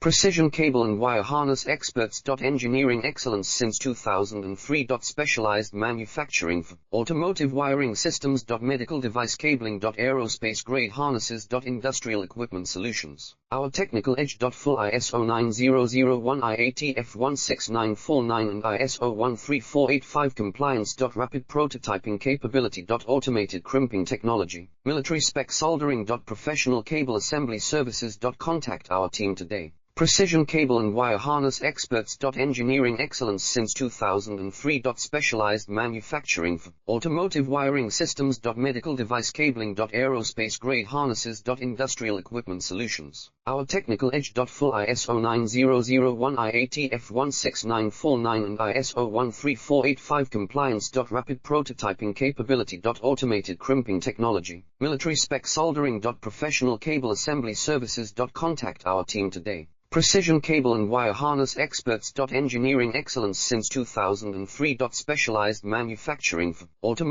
Precision cable and wire harness experts. Engineering excellence since 2003. Specialized manufacturing for automotive wiring systems. Medical device cabling. Aerospace grade harnesses. Industrial equipment solutions. Our technical edge. Full ISO 9001 IATF 16949 and ISO 13485 compliance. Rapid prototyping capability. Automated crimping technology. Military spec soldering. Professional cable assembly services. Contact our team today. Precision cable and wire harness experts. Engineering excellence since 2003. Specialized manufacturing for automotive wiring systems. Medical device cabling. Aerospace grade harnesses. Industrial equipment solutions. Our technical edge. Full ISO 9001 IATF 16949 and ISO 13485 compliance. Rapid prototyping capability. Automated crimping technology. Military spec soldering. Professional cable assembly services. Contact our team today. Precision cable and wire harness experts. Engineering excellence since 2003. Specialized manufacturing for automotive